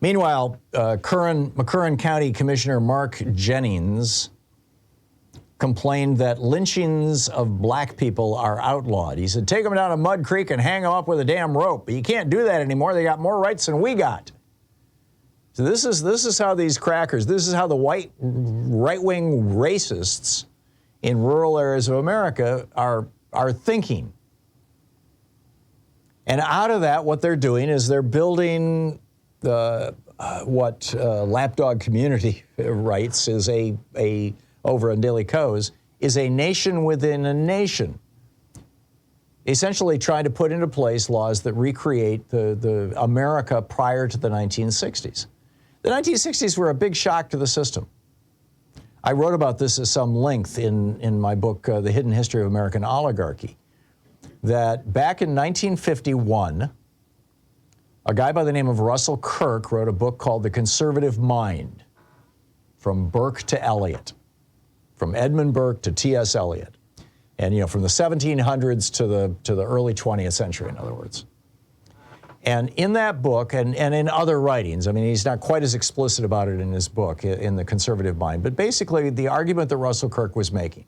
Meanwhile, McCurran County Commissioner Mark Jennings complained that lynchings of black people are outlawed. He said, take them down to Mud Creek and hang them up with a damn rope. But you can't do that anymore. They got more rights than we got. So this is how these crackers, this is how the white right-wing racists in rural areas of America are thinking. And out of that, what they're doing is they're building what Lapdog Community writes is over on Daily Kos, is a nation within a nation. Essentially trying to put into place laws that recreate the America prior to the 1960s. The 1960s were a big shock to the system. I wrote about this at some length in my book, The Hidden History of American Oligarchy, that back in 1951, a guy by the name of Russell Kirk wrote a book called The Conservative Mind, From Burke to Eliot, from Edmund Burke to T.S. Eliot, and from the 1700s to the early 20th century, in other words. And in that book, and in other writings, I mean, he's not quite as explicit about it in his book, in The Conservative Mind, but basically the argument that Russell Kirk was making,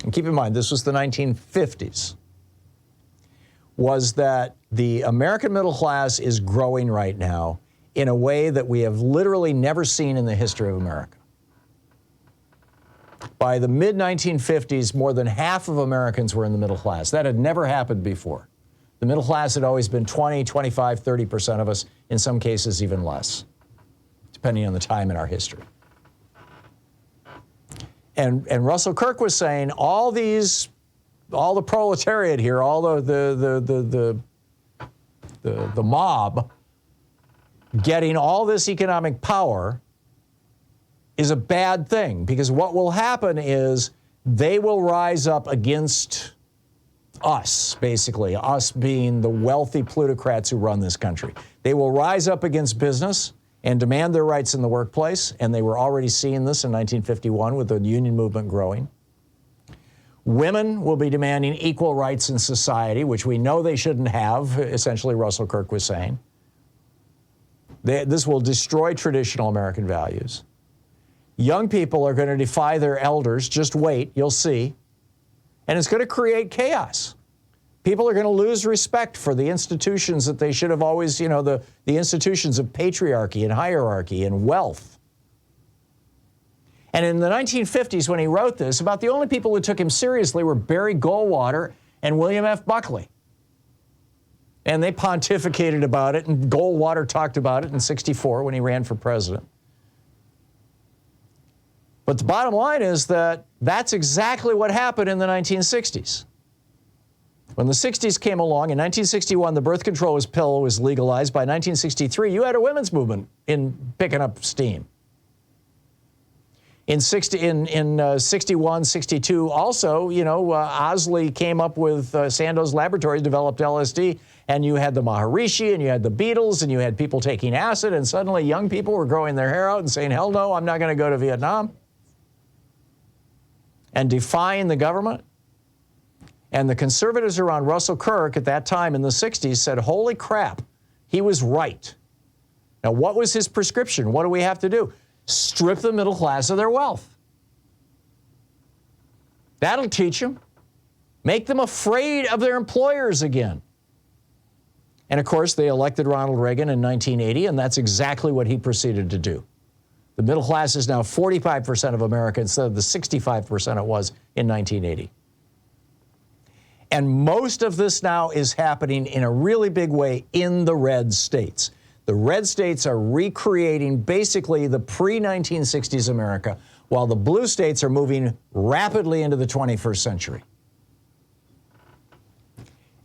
and keep in mind, this was the 1950s, was that the American middle class is growing right now in a way that we have literally never seen in the history of America. By the mid-1950s, more than half of Americans were in the middle class. That had never happened before. The middle class had always been 20, 25, 30% of us, in some cases even less, depending on the time in our history. And Russell Kirk was saying all the proletariat here, all the mob getting all this economic power is a bad thing, because what will happen is they will rise up against us, basically, us being the wealthy plutocrats who run this country. They will rise up against business and demand their rights in the workplace, and they were already seeing this in 1951 with the union movement growing. Women will be demanding equal rights in society, which we know they shouldn't have, essentially Russell Kirk was saying. This will destroy traditional American values. Young people are going to defy their elders. Just wait, you'll see. And it's going to create chaos. People are going to lose respect for the institutions that they should have always, the institutions of patriarchy and hierarchy and wealth. And in the 1950s, when he wrote this, about the only people who took him seriously were Barry Goldwater and William F. Buckley. And they pontificated about it, and Goldwater talked about it in '64 when he ran for president. But the bottom line is that that's exactly what happened in the 1960s. When the 60s came along, in 1961, the birth control pill was legalized. By 1963, you had a women's movement picking up steam. In 61, 62, also, Osley came up with Sandoz Laboratories, developed LSD, and you had the Maharishi, and you had the Beatles, and you had people taking acid, and suddenly young people were growing their hair out and saying, hell no, I'm not going to go to Vietnam, and defying the government. And the conservatives around Russell Kirk at that time in the 60s said, holy crap, he was right. Now, what was his prescription? What do we have to do? Strip the middle class of their wealth. That'll teach them. Make them afraid of their employers again. And of course, they elected Ronald Reagan in 1980, and that's exactly what he proceeded to do. The middle class is now 45% of America instead of the 65% it was in 1980. And most of this now is happening in a really big way in the red states. The red states are recreating basically the pre-1960s America, while the blue states are moving rapidly into the 21st century.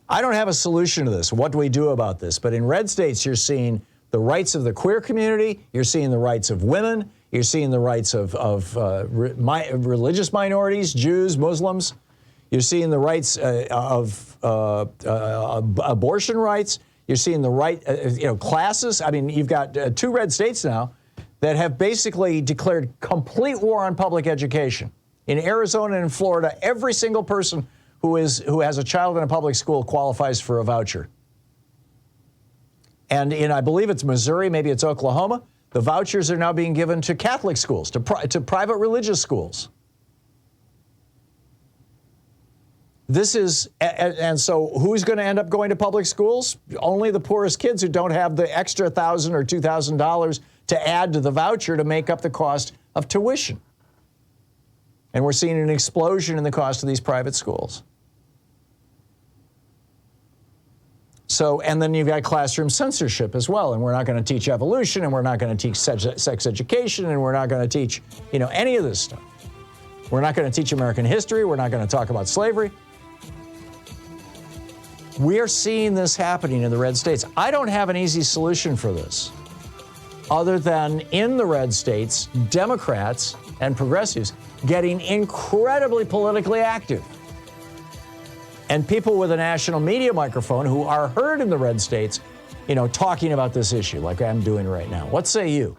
I don't have a solution to this. What do we do about this? But in red states, you're seeing the rights of the queer community, you're seeing the rights of women, you're seeing the rights of religious minorities, Jews, Muslims. You're seeing the rights of abortion rights. You're seeing the right, classes. I mean, you've got two red states now that have basically declared complete war on public education. In Arizona and in Florida, every single person who has a child in a public school qualifies for a voucher. And in, I believe it's Missouri, maybe it's Oklahoma, The vouchers are now being given to Catholic schools, to private religious schools. This is, and so who's going to end up going to public schools? Only the poorest kids who don't have the extra $1,000 or $2,000 to add to the voucher to make up the cost of tuition. And we're seeing an explosion in the cost of these private schools. So, and then you've got classroom censorship as well, and we're not going to teach evolution, and we're not going to teach sex education, and we're not going to teach, any of this stuff. We're not going to teach American history. We're not going to talk about slavery. We are seeing this happening in the red states. I don't have an easy solution for this, other than in the red states, Democrats and progressives getting incredibly politically active. And people with a national media microphone who are heard in the red states, talking about this issue like I'm doing right now. What say you?